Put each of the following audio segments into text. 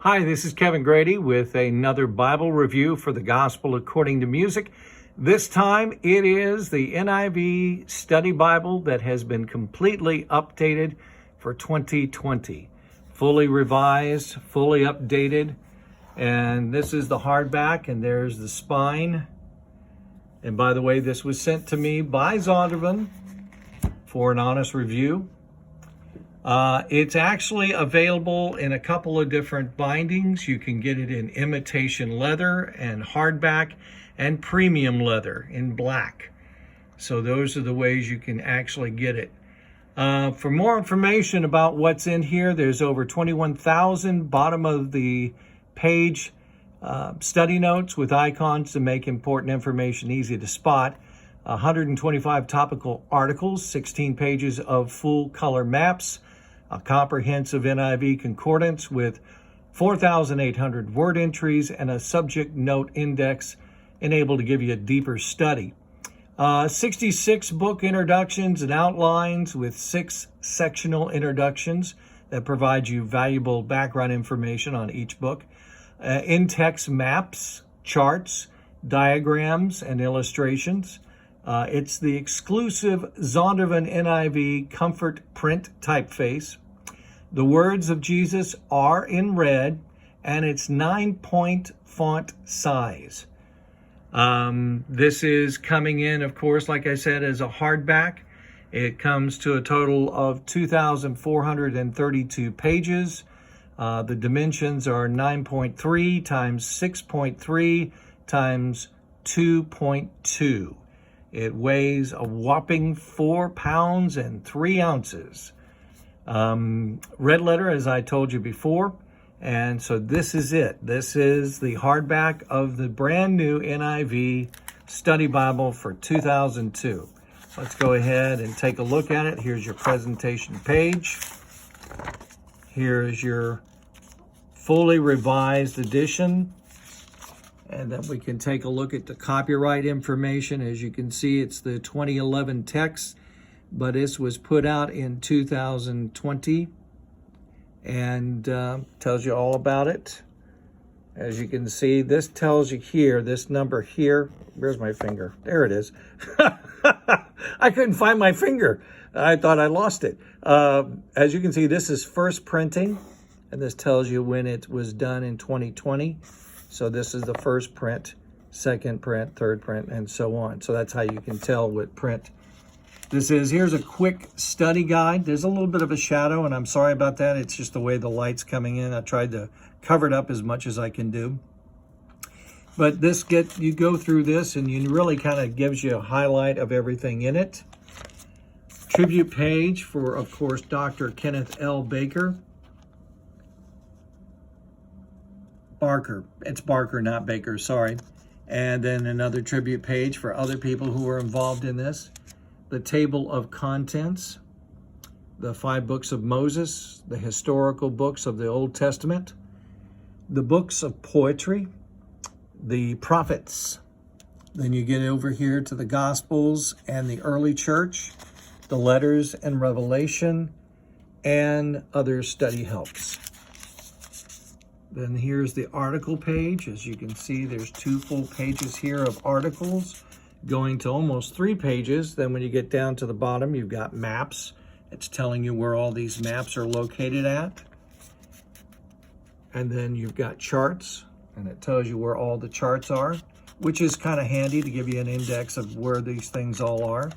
Hi, this is Kevin Grady with another Bible review for the Gospel According to Music. This time it is the NIV Study Bible that has been completely updated for 2020. Fully revised, fully updated. And this is the hardback, and there's the spine. And by the way, this was sent to me by Zondervan for an honest review. It's actually available in a couple of different bindings. You can get it in imitation leather and hardback and premium leather in black. So those are the ways you can actually get it. For more information about what's in here, there's over 21,000 bottom of the page study notes with icons to make important information easy to spot. 125 topical articles, 16 pages of full color maps, a comprehensive NIV concordance with 4,800 word entries, and a subject note index enabled to give you a deeper study. 66 book introductions and outlines with 6 sectional introductions that provide you valuable background information on each book. In-text maps, charts, diagrams, and illustrations. It's the exclusive Zondervan NIV Comfort Print Typeface. The words of Jesus are in red, and it's 9-point font size. This is coming in, of course, like I said, as a hardback. It comes to a total of 2,432 pages. The dimensions are 9.3 times 6.3 times 2.2. It weighs a whopping 4 pounds and 3 ounces. Red letter, as I told you before. And so this is it. This is the hardback of the brand new NIV Study Bible for 2002. Let's go ahead and take a look at it. Here's your presentation page. Here's your fully revised edition. And then we can take a look at the copyright information. As you can see, it's the 2011 text, but this was put out in 2020 and tells you all about it. As you can see, this tells you here, this number here, where's my finger? There it is. I couldn't find my finger. I thought I lost it. As you can see, this is first printing, and this tells you when it was done in 2020. So this is the first print, second print, third print, and so on. So that's how you can tell what print this is. Here's a quick study guide. There's a little bit of a shadow, and I'm sorry about that. It's just the way the light's coming in. I tried to cover it up as much as I can do. But you go through this, and you really kind of gives you a highlight of everything in it. Tribute page for, of course, Dr. Kenneth L. Barker. It's Barker, not Baker, sorry. And then another tribute page for other people who were involved in this. The table of contents, the 5 books of Moses, the historical books of the Old Testament, the books of poetry, the prophets. Then you get over here to the Gospels and the early church, the letters and Revelation, and other study helps. Then here's the article page. As you can see, there's 2 full pages here of articles going to almost 3 pages. Then when you get down to the bottom, you've got maps. It's telling you where all these maps are located at. And then you've got charts, and it tells you where all the charts are, which is kind of handy to give you an index of where these things all are.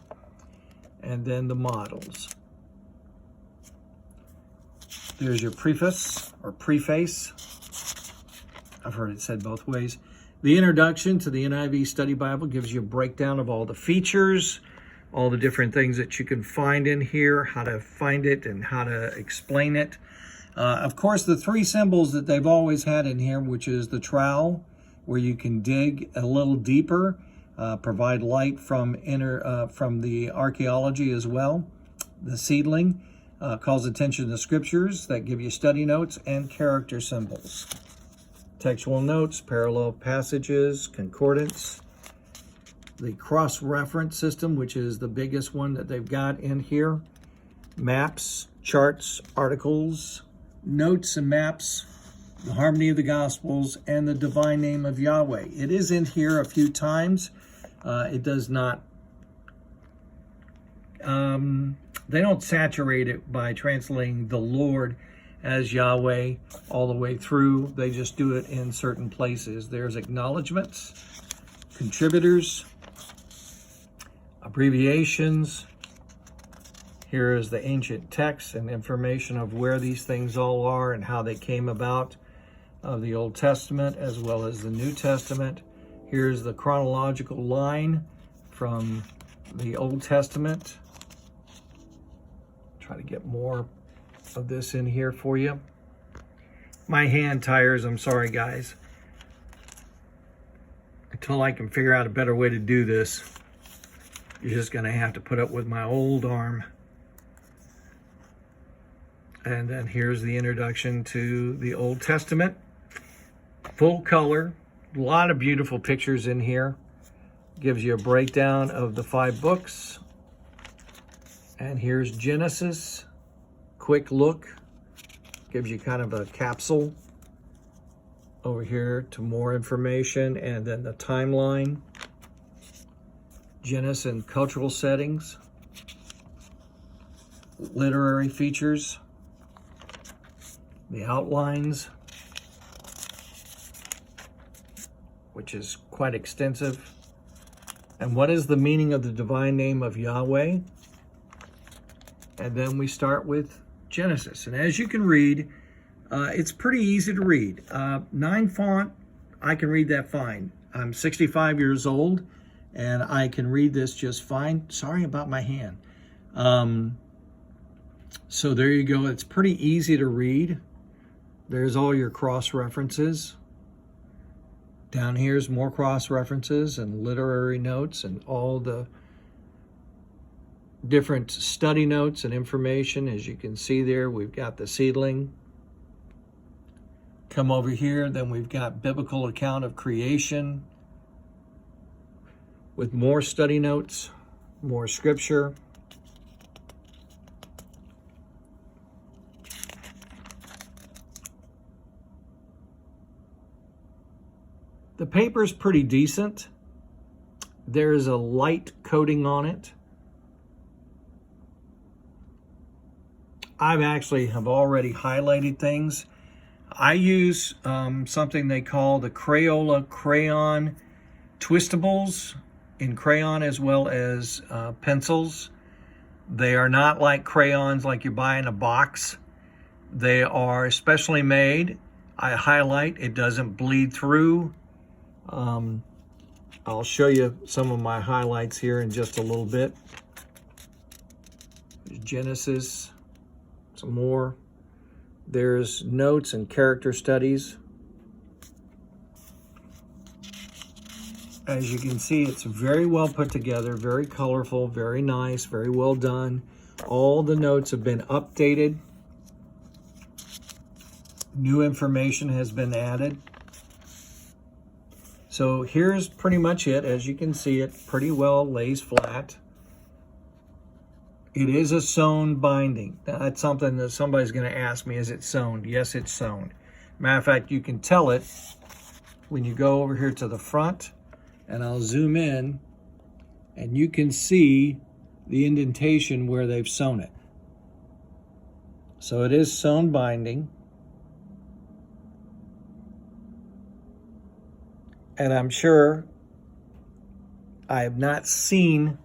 And then the models. There's your preface or preface. I've heard it said both ways. The introduction to the NIV Study Bible gives you a breakdown of all the features, all the different things that you can find in here, how to find it and how to explain it. Of course, the 3 symbols that they've always had in here, which is the trowel, where you can dig a little deeper, provide light from the archaeology as well. The seedling calls attention to the scriptures that give you study notes and character symbols. Textual notes, parallel passages, concordance. The cross-reference system, which is the biggest one that they've got in here. Maps, charts, articles, notes and maps the harmony of the Gospels, and the divine name of Yahweh. It is in here a few times. It does not, they don't saturate it by translating the Lord as Yahweh all the way through. They just do it in certain places. There's acknowledgments, contributors, abbreviations. Here is the ancient text and information of where these things all are and how they came about, of the Old Testament as well as the New Testament. Here's the chronological line from the Old Testament. Try to get more of this in here for you. My hand tires, I'm sorry guys. Until I can figure out a better way to do this, you're just gonna have to put up with my old arm. And then here's the introduction to the Old Testament. Full color, a lot of beautiful pictures in here. Gives you a breakdown of the 5 books. And here's Genesis, quick look. Gives you kind of a capsule over here to more information, and then the timeline. Genesis and cultural settings. Literary features. The outlines, which is quite extensive. And what is the meaning of the divine name of Yahweh? And then we start with Genesis. And as you can read, it's pretty easy to read. 9 font, I can read that fine. I'm 65 years old, and I can read this just fine. Sorry about my hand. So there you go. It's pretty easy to read. There's all your cross-references. Down here's more cross-references and literary notes and all the different study notes and information. As you can see there, we've got the seedling. Come over here, then we've got biblical account of creation with more study notes, more scripture. The paper's pretty decent. There's a light coating on it. I've actually have already highlighted things. I use something they call the Crayola crayon twistables in crayon as well as pencils. They are not like crayons like you buy in a box. They are specially made. I highlight, it doesn't bleed through. I'll show you some of my highlights here in just a little bit. There's Genesis, some more. There's notes and character studies. As you can see, it's very well put together, very colorful, very nice, very well done. All the notes have been updated. New information has been added. So here's pretty much it. As you can see, it pretty well lays flat. It is a sewn binding. That's something that somebody's going to ask me, is it sewn? Yes, it's sewn. Matter of fact, you can tell it when you go over here to the front, and I'll zoom in, and you can see the indentation where they've sewn it. So it is sewn binding. And I'm sure I have not seen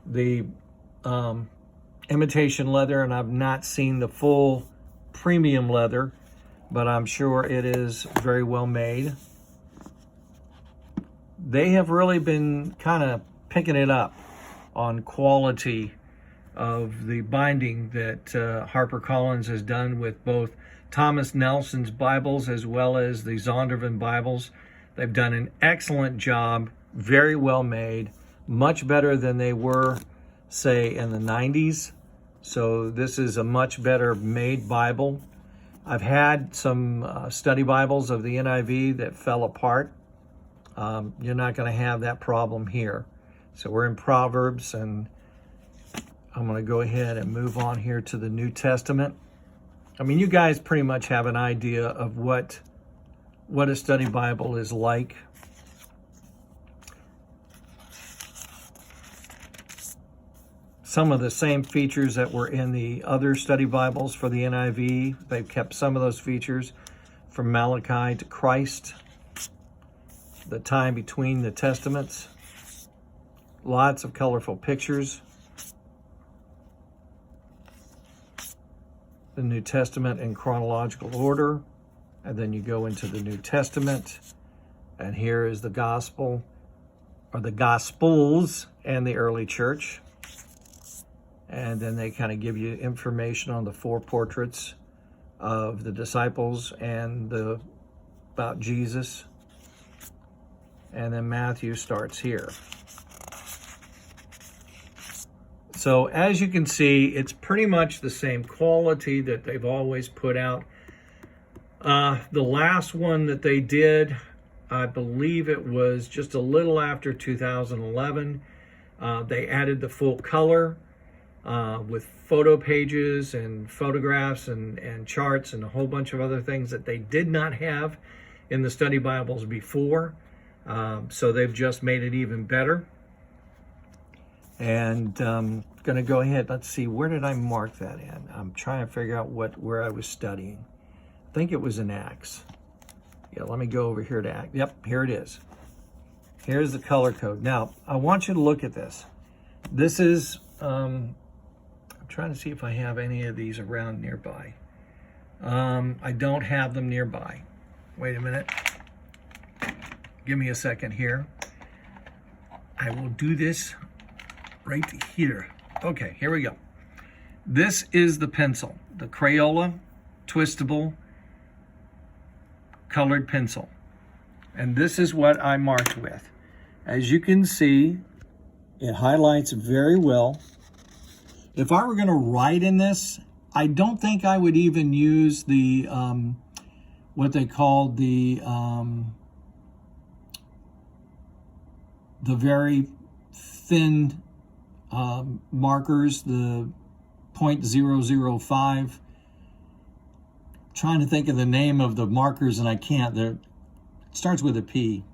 the imitation leather, and I've not seen the full premium leather, but I'm sure it is very well made. They have really been kind of picking it up on quality of the binding that HarperCollins has done with both Thomas Nelson's Bibles as well as the Zondervan Bibles. They've done an excellent job, very well made, much better than they were, say, in the 90s. So this is a much better made Bible. I've had some study Bibles of the NIV that fell apart. You're not going to have that problem here. So we're in Proverbs, and I'm going to go ahead and move on here to the New Testament. I mean, you guys pretty much have an idea of what a study Bible is like. Some of the same features that were in the other study Bibles for the NIV, they've kept some of those features from Malachi to Christ, the time between the Testaments. Lots of colorful pictures. The New Testament in chronological order, and then you go into the New Testament, and here is the gospel, or the Gospels, and the early church. And then they kind of give you information on the 4 portraits of the disciples and about Jesus. And then Matthew starts here. So as you can see, it's pretty much the same quality that they've always put out. The last one that they did, I believe it was just a little after 2011. They added the full color with photo pages and photographs and charts and a whole bunch of other things that they did not have in the study Bibles before. So they've just made it even better. And going to go ahead, let's see, where did I mark that in? I'm trying to figure out where I was studying. I think it was in Acts. Yeah, let me go over here to Acts. Yep, here it is. Here's the color code. Now, I want you to look at this. This is, I'm trying to see if I have any of these around nearby. I don't have them nearby. Wait a minute. Give me a second here. I will do this right here. Okay, here we go. This is the pencil, the Crayola twistable colored pencil. And this is what I marked with. As you can see, it highlights very well. If I were going to write in this, I don't think I would even use the what they call the very thin markers, the 0.005. Trying to think of the name of the markers and I can't. It starts with a P.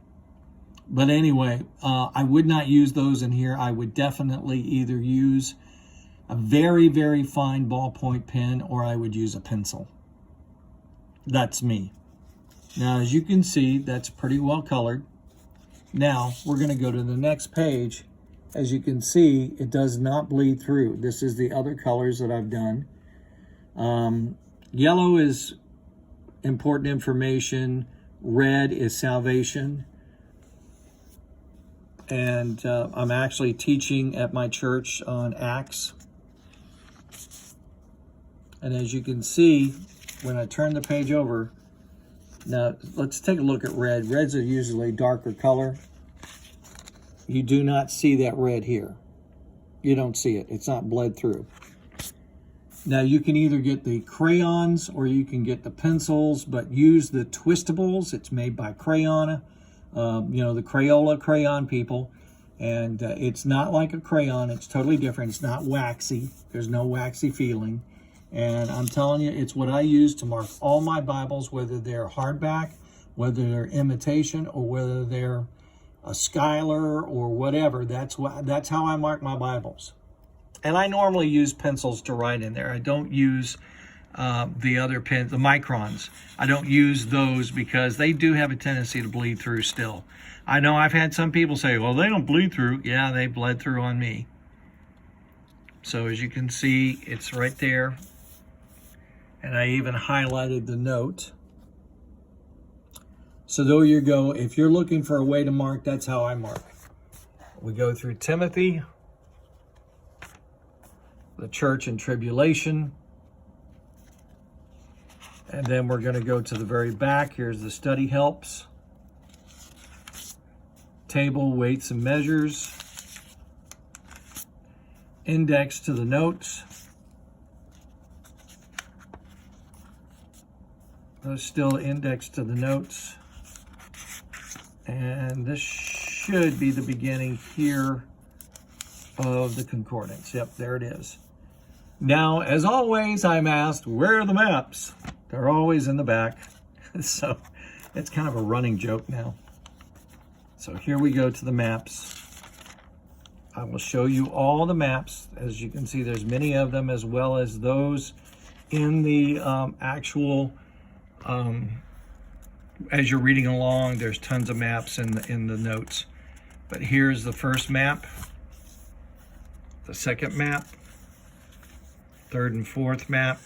But anyway, I would not use those in here. I would definitely either use a very, very fine ballpoint pen or I would use a pencil. That's me. Now, as you can see, that's pretty well colored. Now, we're going to go to the next page. As you can see, it does not bleed through. This is the other colors that I've done. Yellow is important information. Red is salvation. And I'm actually teaching at my church on Acts. And as you can see, when I turn the page over, now let's take a look at red. Reds are usually darker color. You do not see that red here. You don't see it. It's not bled through. Now you can either get the crayons or you can get the pencils, but use the twistables. It's made by Crayon, the Crayola crayon people. And it's not like a crayon. It's totally different. It's not waxy. There's no waxy feeling. And I'm telling you, it's what I use to mark all my Bibles, whether they're hardback, whether they're imitation, or whether they're a Schuyler or whatever. That's how I mark my Bibles. And I normally use pencils to write in there. I don't use the other pens, the microns. I don't use those because they do have a tendency to bleed through still. I know I've had some people say, well, they don't bleed through. Yeah, they bled through on me. So as you can see, it's right there. And I even highlighted the note. So there you go. If you're looking for a way to mark, that's how I mark. We go through Timothy, the church in tribulation, and then we're going to go to the very back. Here's the study helps, table, weights and measures, index to the notes. Those still indexed to the notes. And this should be the beginning here of the concordance. Yep, there it is. Now, as always, I'm asked, where are the maps? They're always in the back. So it's kind of a running joke now. So here we go to the maps. I will show you all the maps. As you can see, there's many of them, as well as those in the actual, as you're reading along, there's tons of maps in the notes. But here's the first map, the second map, third and fourth map,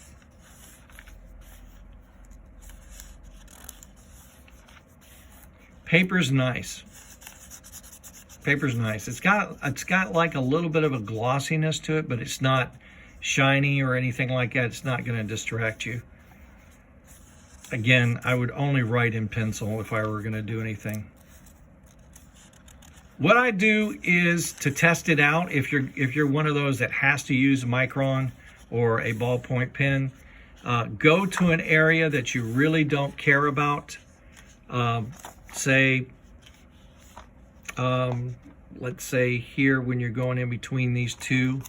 paper's nice. Paper's nice. It's got like a little bit of a glossiness to it, but it's not shiny or anything like that. It's not going to distract you. Again, I would only write in pencil if I were going to do anything. What I do is to test it out. If you're one of those that has to use a micron or a ballpoint pen, go to an area that you really don't care about. Let's say here when you're going in between these two,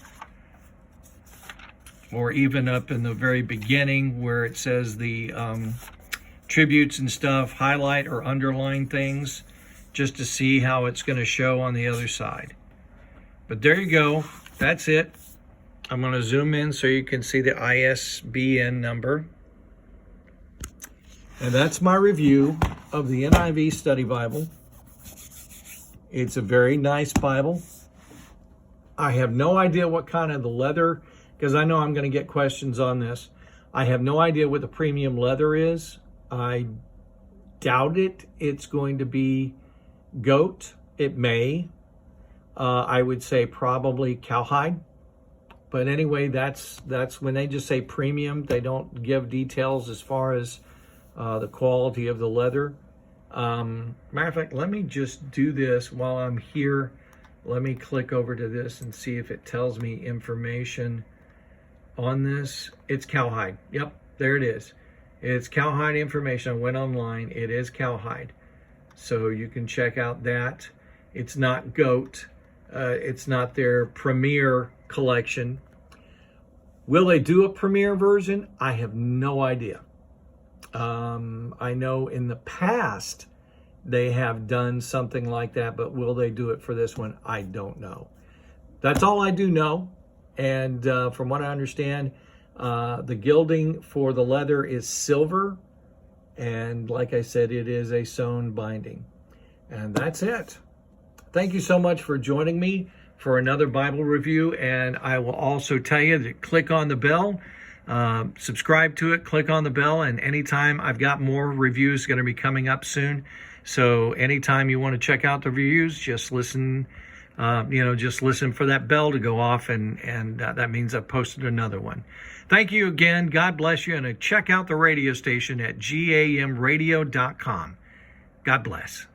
or even up in the very beginning where it says the tributes and stuff, highlight or underline things just to see how it's going to show on the other side. But there you go. That's it. I'm going to zoom in so you can see the ISBN number. And that's my review of the NIV Study Bible. It's a very nice Bible. I have no idea what kind of the leather, because I know I'm going to get questions on this. I have no idea what the premium leather is. I doubt it. It's going to be goat. It may. I would say probably cowhide. But anyway, that's when they just say premium. They don't give details as far as the quality of the leather. Matter of fact, let me just do this while I'm here. Let me click over to this and see if it tells me information on this. It's cowhide. Yep, there it is. It's cowhide information. I went online. It is cowhide. So you can check out that. It's not goat. It's not their premier collection. Will they do a premier version? I have no idea. I know in the past they have done something like that, but will they do it for this one? I don't know. That's all I do know. And from what I understand, the gilding for the leather is silver. And like I said, it is a sewn binding. And that's it. Thank you so much for joining me for another Bible review. And I will also tell you to click on the bell. Subscribe to it, click on the bell, and anytime I've got more reviews going to be coming up soon. So anytime you want to check out the reviews, just listen, just listen for that bell to go off, and that means I've posted another one. Thank you again. God bless you, and check out the radio station at gamradio.com. God bless.